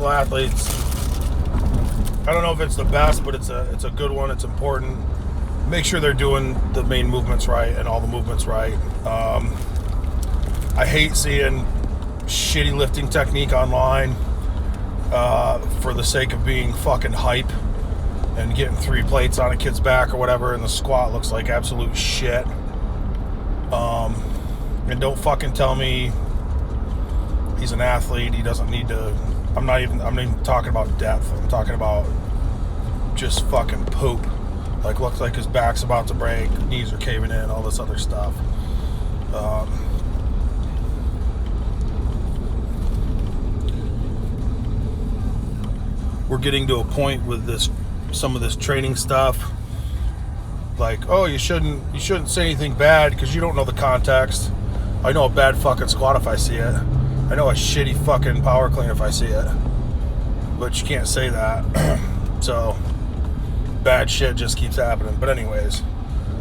school athletes, I don't know if it's the best, but it's a good one. It's important. Make sure they're doing the main movements right and all the movements right. I hate seeing shitty lifting technique online for the sake of being fucking hype and getting 3 plates on a kid's back or whatever, and the squat looks like absolute shit. And don't fucking tell me he's an athlete. He doesn't need to. I'm not even talking about depth. I'm talking about just fucking poop. Like, looks like his back's about to break, knees are caving in, all this other stuff. We're getting to a point with some of this training stuff. Like, oh, you shouldn't say anything bad because you don't know the context. I know a bad fucking squat if I see it. I know a shitty fucking power clean if I see it. But you can't say that. So, bad shit just keeps happening. But anyways,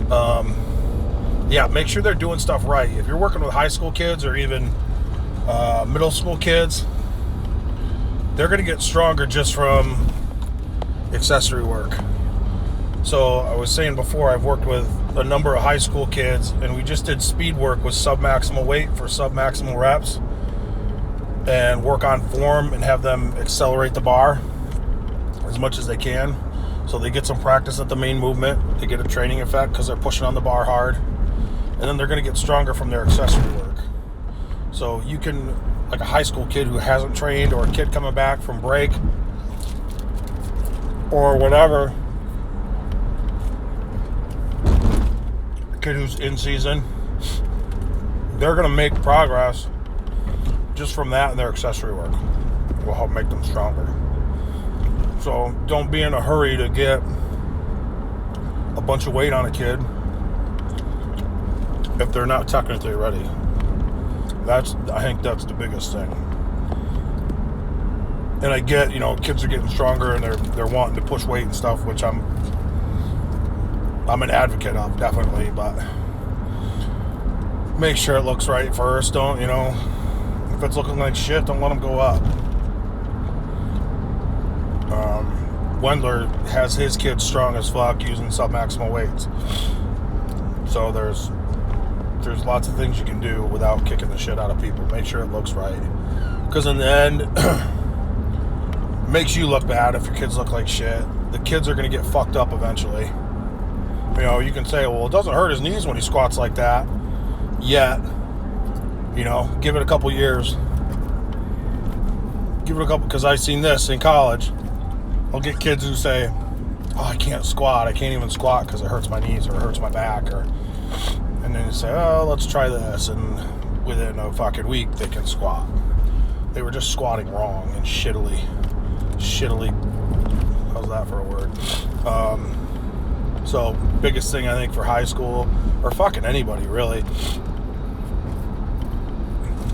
yeah, make sure they're doing stuff right. If you're working with high school kids or even middle school kids, they're going to get stronger just from accessory work. So I was saying before, I've worked with a number of high school kids, and we just did speed work with sub-maximal weight for sub-maximal reps and work on form and have them accelerate the bar as much as they can. So they get some practice at the main movement. They get a training effect because they're pushing on the bar hard. And then they're going to get stronger from their accessory work. So you can, like a high school kid who hasn't trained, or a kid coming back from break or whatever, a kid who's in season, they're going to make progress just from that and their accessory work. It will help make them stronger. So don't be in a hurry to get a bunch of weight on a kid if they're not technically ready. I think that's the biggest thing. And I get, kids are getting stronger and they're wanting to push weight and stuff, which I'm an advocate of, definitely, but make sure it looks right first. Don't, if it's looking like shit, don't let them go up. Wendler has his kids strong as fuck using sub-maximal weights. So there's lots of things you can do without kicking the shit out of people. Make sure it looks right. Because in the end, it makes you look bad if your kids look like shit. The kids are going to get fucked up eventually. You can say, well, it doesn't hurt his knees when he squats like that. Yet, give it a couple years. Give it a couple, because I've seen this in college. I'll get kids who say, oh, I can't squat. I can't even squat because it hurts my knees or it hurts my back. And then you say, oh, let's try this. And within a fucking week, they can squat. They were just squatting wrong and shittily. How's that for a word? So, biggest thing I think for high school, or fucking anybody really,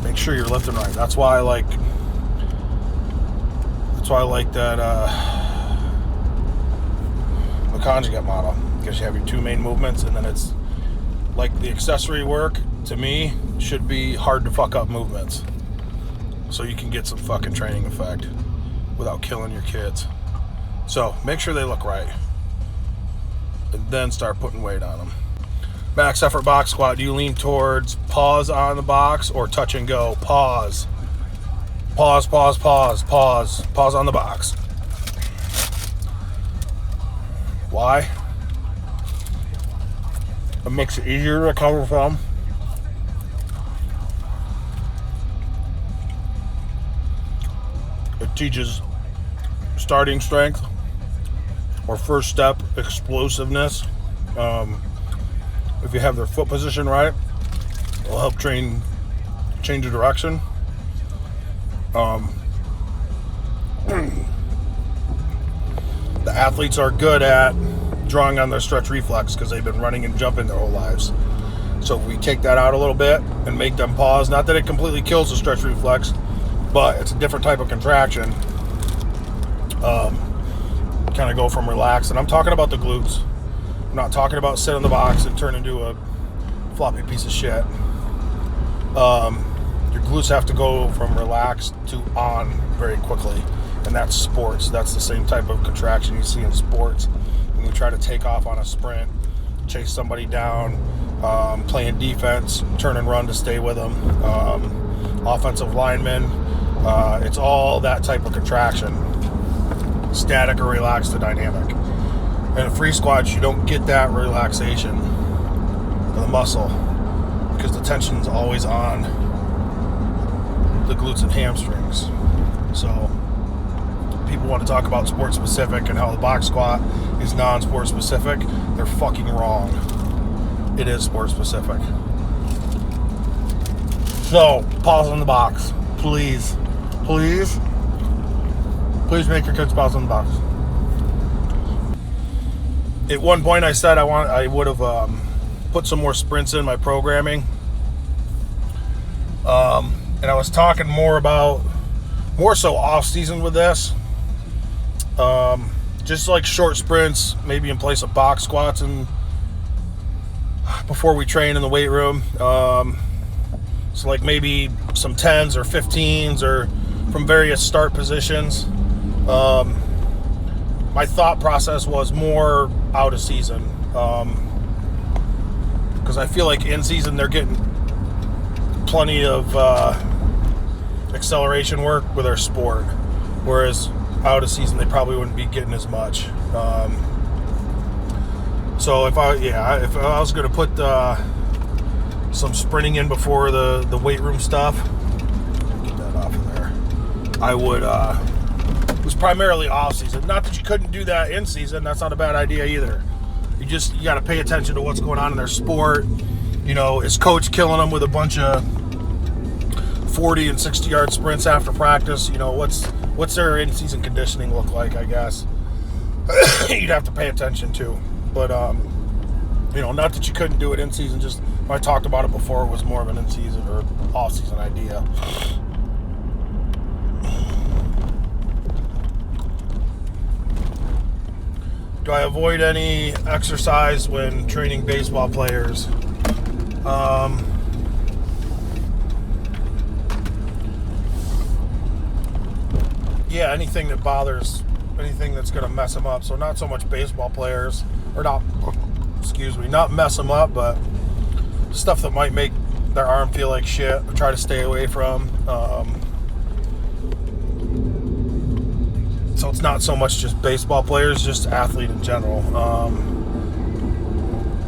make sure you're lifting right. That's why I like that the Conjugate model, because you have your 2 main movements, and then it's like the accessory work, to me, should be hard to fuck up movements, so you can get some fucking training effect without killing your kids. So make sure they look right, and then start putting weight on them. Max effort box squat. Do you lean towards pause on the box or touch and go? Pause on the box. Why? It makes it easier to recover from. It teaches starting strength or first step explosiveness. If you have their foot position right, it'll help change the direction. The athletes are good at drawing on their stretch reflex because they've been running and jumping their whole lives. So if we take that out a little bit and make them pause, not that it completely kills the stretch reflex, but it's a different type of contraction. Kind of go from relax, and I'm talking about the glutes. I'm not talking about sit in the box and turn into a floppy piece of shit. Your glutes have to go from relaxed to on very quickly. And that's sports. That's the same type of contraction you see in sports. When you try to take off on a sprint, chase somebody down, playing defense, turn and run to stay with them, offensive linemen, it's all that type of contraction. Static or relaxed to dynamic. In a free squat, you don't get that relaxation of the muscle because the tension's always on the glutes and hamstrings. So people want to talk about sport specific and how the box squat is non-sport specific. They're fucking wrong. It is sport specific. So pause on the box, please make your kids pause on the box. At one point I said I would have put some more sprints in my programming, and I was talking more so off season with this, just like short sprints, maybe in place of box squats and before we train in the weight room. So like maybe some 10s or 15s or from various start positions. My thought process was more out of season, because I feel like in season they're getting plenty of acceleration work with their sport, whereas out of season they probably wouldn't be getting as much. So if I was going to put some sprinting in before the weight room stuff, get that off of there, I would. It was primarily off season. Not that you couldn't do that in season. That's not a bad idea either. You got to pay attention to what's going on in their sport. You know, is coach killing them with a bunch of 40 and 60 yard sprints after practice? You know, what's their in season conditioning look like? I guess you'd have to pay attention to. But you know, not that you couldn't do it in season. Just when I talked about it before, it was more of an in season or off season idea. Do I avoid any exercise when training baseball players? Yeah, anything that bothers, anything that's going to mess them up. So not so much baseball players, not mess them up, but stuff that might make their arm feel like shit, or try to stay away from. So it's not so much just baseball players, just athlete in general.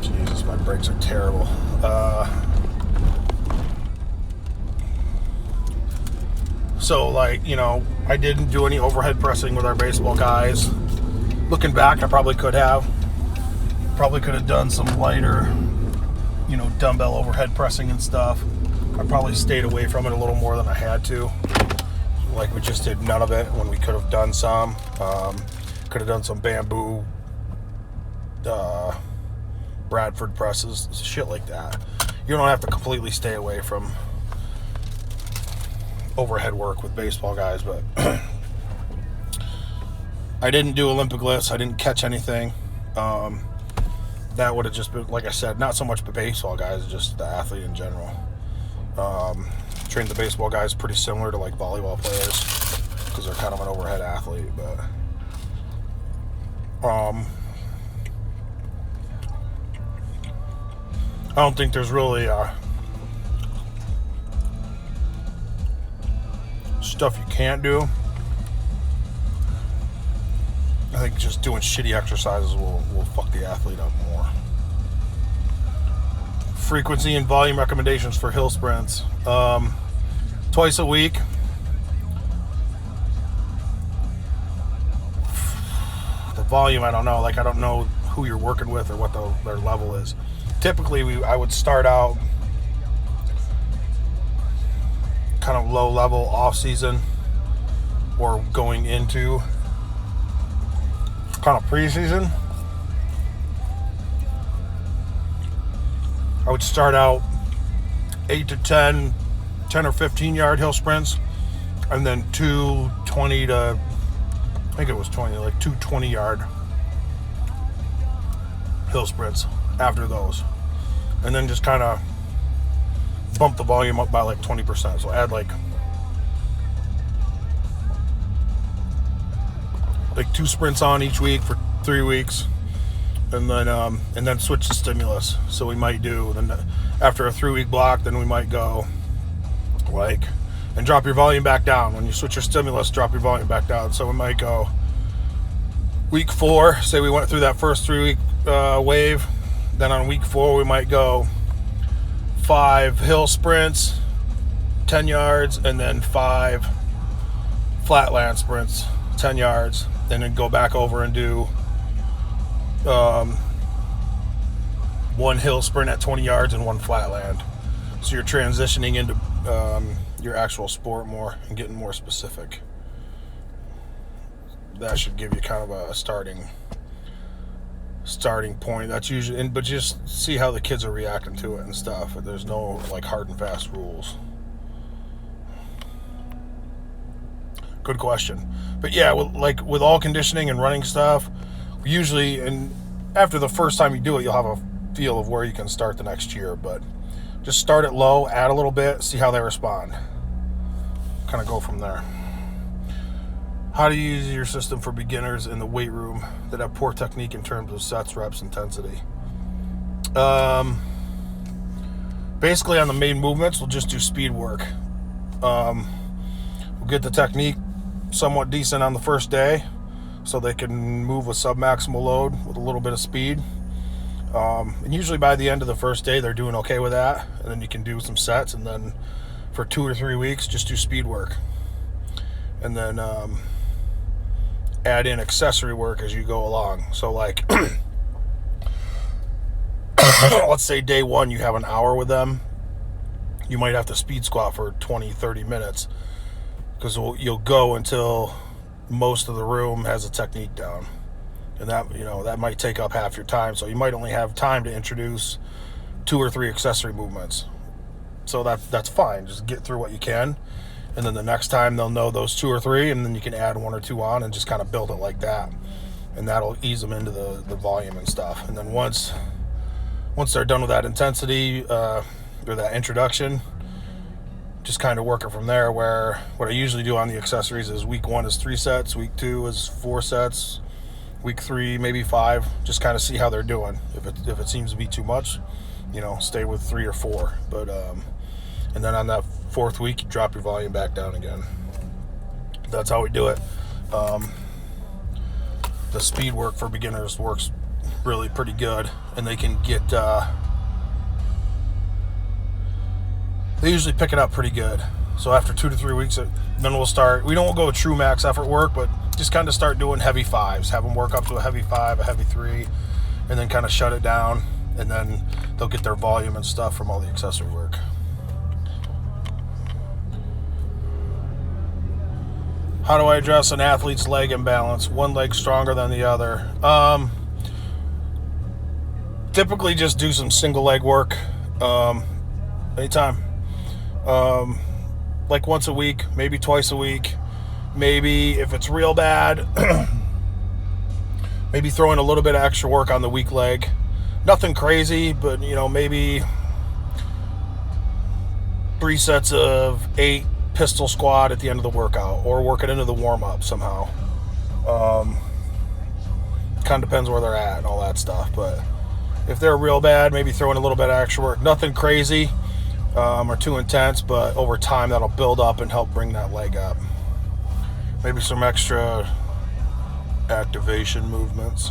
Jesus, my brakes are terrible. So, like, you know, I didn't do any overhead pressing with our baseball guys. Looking back, I probably could have. Probably could have done some lighter, you know, dumbbell overhead pressing and stuff. I probably stayed away from it a little more than I had to. Like, we just did none of it when we could have done some. Could have done some bamboo Bradford presses, shit like that. You don't have to completely stay away from overhead work with baseball guys, but I didn't do Olympic lifts. I didn't catch anything. That would have just been, like I said, not so much the baseball guys, just the athlete in general. Trained the baseball guys pretty similar to like volleyball players because they're kind of an overhead athlete, but I don't think there's really stuff you can't do. I think just doing shitty exercises will fuck the athlete up more. Frequency and volume recommendations for hill sprints. Twice a week. The volume, I don't know. Like, I don't know who you're working with or what their level is. Typically, I would start out kind of low level off season or going into kind of preseason. I would start out 8 to 10 or 15 yard hill sprints, and then 220 to, I think it was 20, like 220 yard hill sprints after those, and then just kind of bump the volume up by like 20%. So add like like 2 sprints on each week for 3 weeks, and then switch to stimulus. So we might do, then after a 3-week block, then we might go and drop your volume back down. When you switch your stimulus, drop your volume back down. So we might go week 4, say we went through that first 3-week wave, then on week 4 we might go 5 hill sprints, 10 yards, and then 5 flatland sprints, 10 yards, and then go back over and do 1 hill sprint at 20 yards and 1 flatland. So you're transitioning into your actual sport more and getting more specific. That should give you kind of a starting point. That's usually, but just see how the kids are reacting to it and stuff. There's no like hard and fast rules. Good question. But yeah, with all conditioning and running stuff, usually, and after the first time you do it, you'll have a feel of where you can start the next year. But just start it low, add a little bit, see how they respond. Kind of go from there. How do you use your system for beginners in the weight room that have poor technique in terms of sets, reps, intensity? Basically on the main movements, we'll just do speed work. We'll get the technique somewhat decent on the first day so they can move with submaximal load with a little bit of speed. And usually by the end of the first day, they're doing okay with that. And then you can do some sets, and then for 2 or 3 weeks, just do speed work. And then add in accessory work as you go along. So like, let's say day 1, you have an hour with them. You might have to speed squat for 20, 30 minutes because you'll go until most of the room has a technique down. And that might take up half your time. So you might only have time to introduce 2 or 3 accessory movements. So that's fine. Just get through what you can. And then the next time they'll know those 2 or 3, and then you can add 1 or 2 on and just kind of build it like that. And that'll ease them into the volume and stuff. And then once they're done with that intensity or that introduction, just kind of work it from there, where what I usually do on the accessories is week 1 is 3 sets, week 2 is 4 sets, week 3 maybe 5, just kind of see how they're doing. If it seems to be too much, stay with 3 or 4. But and then on that 4th week, you drop your volume back down again. That's how we do it. The speed work for beginners works really pretty good, and they can get they usually pick it up pretty good. So after 2 to 3 weeks, then we'll start. We don't go true max effort work, but just kind of start doing heavy 5s. Have them work up to a heavy 5, a heavy 3, and then kind of shut it down, and then they'll get their volume and stuff from all the accessory work. How do I address an athlete's leg imbalance? One leg stronger than the other. Typically just do some single leg work anytime. Like once a week, maybe twice a week. Maybe if it's real bad, maybe throw in a little bit of extra work on the weak leg. Nothing crazy, but maybe 3 sets of 8 pistol squat at the end of the workout, or work it into the warm-up somehow. Kind of depends where they're at and all that stuff. But if they're real bad, maybe throw in a little bit of extra work. Nothing crazy or too intense, but over time that'll build up and help bring that leg up. Maybe some extra activation movements.